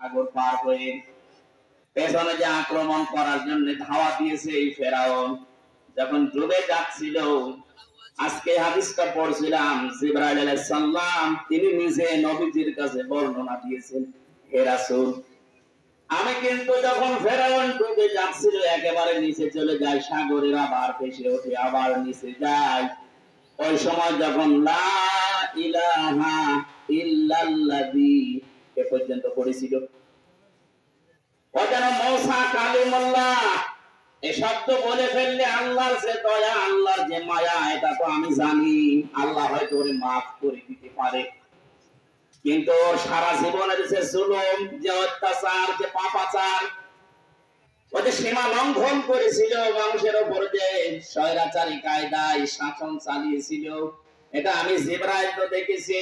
সাগর পার হয়ে পেছনে যে আক্রমণ করার জন্য ধাওয়া দিয়েছে এই ফেরাউন, যখন ডুবে যাচ্ছিল, আজকে হাদিসটা পড়ছিলাম, জিবরাইল আলাইহিস সালাম তিনি নিজে নবীজির কাছে বর্ণনা দিয়েছেন, হে রাসূল, আমি কিন্তু যখন ফেরাউন ডুবে যাচ্ছিল একেবারে নিচে চলে যায়, সাগরের আবার ভেসে ওঠে আবার নিচে যায়, ওই সময় যখন লা ইলাহা ইল্লাল্লাযী এ পর্যন্ত পড়েছিল, ও যেন মূসা কালিমুল্লাহ এই শব্দ বলে ফেললে আল্লাহর যে দয়া, আল্লাহর যে মায়া, এটা তো আমি জানি, আল্লাহ হয়তো ওরে মাফ করে দিতে পারে। কিন্তু ওর সারা জীবনের যে জুলুম, যে অত্যাচার, যে পাপাচার, ও যে সীমা লঙ্ঘন করেছিল, মানুষের উপর যে স্বৈরাচারী কায়দায় শাসন চালিয়েছিল, এটা আমি জিবরাইল তো দেখেছি,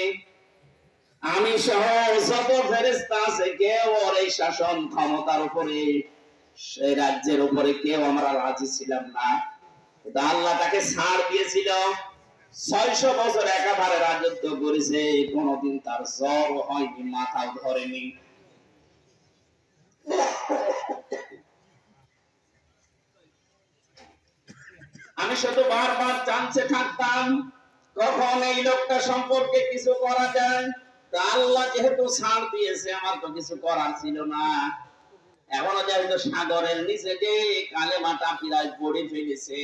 আমি সহ যত ফেরেশতা আছে, কেউ ওর এই শাসন ক্ষমতার উপরে, সেই রাজ্যের উপরে কেউ আমরা রাজি ছিলাম না। কিন্তু আল্লাহ তাকে ছাড় দিয়েছিল, 600 বছর একাধারে রাজত্ব করেছে, কোনদিন তার জ্বর হয়নি, মাথাও ধরেনি। আমি শুধু বারবার চান্সে থাকতাম কখন এই লোকটা সম্পর্কে কিছু করা যায়। তা আল্লাহ যেহেতু ছাড় দিয়েছে, আমার তো কিছু করার ছিল না। এখনো যেহেতু সাগরের নিচে যে কালেমাটা প্রায় পড়ে ফেলেছে,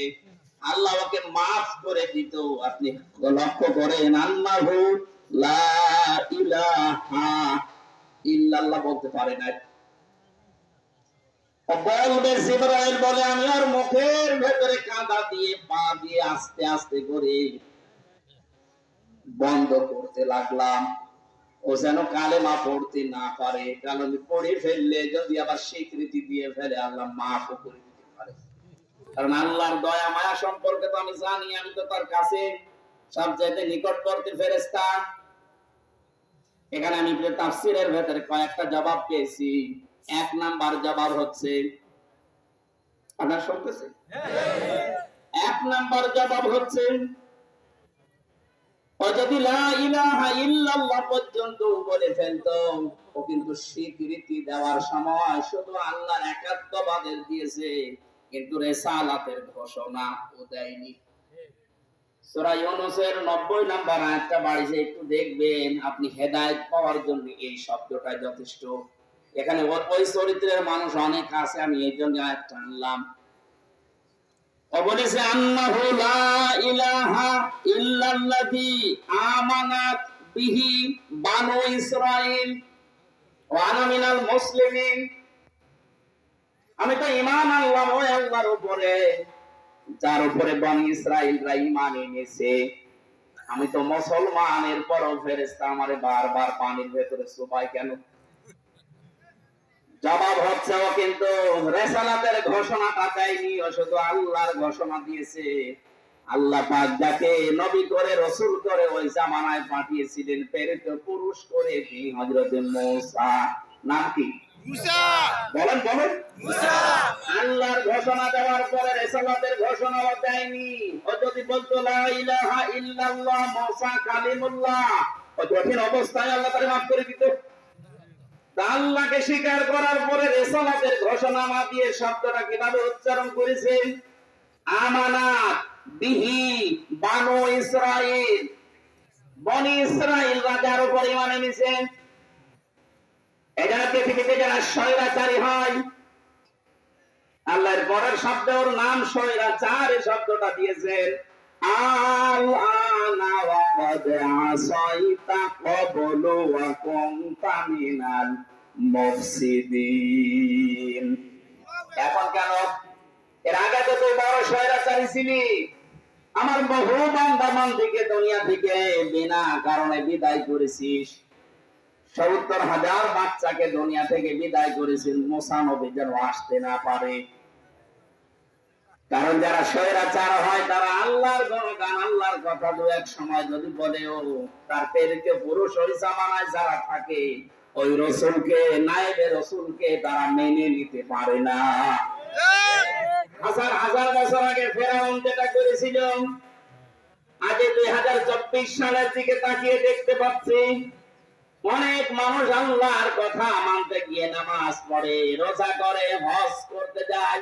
আল্লাহ ওকে মাফ করে দিত। আপনি লক্ষ্য করেন, আল্লাহু লা ইলাহা ইল্লাল্লাহ বলতে পারে না, বলবে জিবরাইল বলে আমি ওর মুখের ভেতরে কাঁদা দিয়ে পা দিয়ে আস্তে আস্তে করে বন্ধ করতে লাগলাম, ও যেন কালেমা পড়তে না পারে, কারণ পড়ে ফেললে যদি আবার স্বীকৃতি দিয়ে ফেলে আল্লাহ মাফ করে দিতে পারে। কারণ আল্লাহর দয়া মায়া সম্পর্কে তো আমি জানি, আমি তো তার কাছে সবচাইতে নিকটবর্তী ফেরেশতা। এখানে আমি তাফসীরের ভেতরে কয়েকটা জবাব পেয়েছি। 1 নাম্বার জবাব হচ্ছে, আপনারা শুনতেছেন? 1 নাম্বার জবাব হচ্ছে, ও যদি লা ইলাহা ইল্লাল্লাহ পর্যন্ত বলে ফেলতো, ও কিন্তু স্বীকৃতি দেওয়ার সময় শুধু আল্লাহর একাত্মবাদের দিয়েছে, কিন্তু রিসালাতের ঘোষণা ও দেয়নি। সূরা ইউনূসের 90 নাম্বার আয়াতটা বাড়িতে একটু দেখবেন, আপনি হেদায়েত পাওয়ার জন্য এই শব্দটা যথেষ্ট। এখানে ওই চরিত্রের মানুষ অনেক আছে, আমি এই জন্য আয়াতটা আনলাম। ও বলেছে আন্নাহু লা ইলাহা ইল্লাল্লাযী আমানাত বিহি বানু ইসরাঈল ওয়া আনা মিনাল মুসলিমিন, আমি তো ঈমান আনলাম ওই আল্লাহর উপরে যার উপরে বনি ইসরাঈলরা ঈমান এনেছে। আমি তো মুসলমানের পরও ফেরেশতা আমারে বারবার পানির ভেতরে চুবায় কেন? জবাব হচ্ছে, ও কিন্তু রিসালাতের ঘোষণাটা দেয়নি, ও শুধু আল্লাহর ঘোষণা দিয়েছে। আল্লাহ পাক যাকে নবী করে রাসূল করে ওই জামানায় পাঠিয়েছিলেন, প্রেরিত পুরুষ করে, তিনি হযরত মূসা। নাম কি? মূসা। বলেন বলেন, মূসা। আল্লাহর ঘোষণা দেওয়ার পরে রিসালাতের ঘোষণা দেয়নি। ও যদি বলতো লা ইলাহা ইল্লাল্লাহ মূসা কালিমুল্লাহ, ও কঠিন অবস্থায় আল্লাহ তাকে মাফ করে দিত। আল্লাহকে স্বীকার করার পরে রিসালাতের ঘোষণা না দিয়ে শব্দটা কিভাবে উচ্চারণ করেছেন? আমানাত বিহি বানু ইসরাঈল, বনি ইসরাঈল রাজার উপর ঈমান এনেছে। এরা পৃথিবীতে যারা স্বৈরাচারী হয়, আল্লাহর পরের শব্দ ওর নাম স্বৈরাচার, এই শব্দটা দিয়েছেন। আল আনা ওয়া ক্বাদ আসাইতা ক্বাবলু ওয়া কুনতা মিনাল মুফসিদিন। এখন কেন? এর আগে তো তুই বড় স্বৈরাচারী ছিলি, আমার বহু বান্দামান থেকে দুনিয়া থেকে বিনা কারণে বিদায় করেছিস। ৭০,০০০ বাচ্চাকে দুনিয়া থেকে বিদায় করেছিস, মূসা নবী যেন আসতে না পারে। কারণ যারা স্বৈরাচার হয় তারা আল্লাহর গুণগান, আল্লাহর কথা দু এক সময় যদি বলেও, তার প্রেরিত পুরুষ ওই জামানায় যারা থাকে, ওই রাসূলকে, নায়েবে রাসূলকে তারা মেনে নিতে পারে না। হাজার হাজার বছর আগে ফেরাউন যেটা করেছিল, আজ 2024 সালের দিকে তাকিয়ে দেখতে পাচ্ছি অনেক মানুষ আল্লাহর কথা মানতে গিয়ে নামাজ পড়ে, রোজা করে, হজ করতে যায়,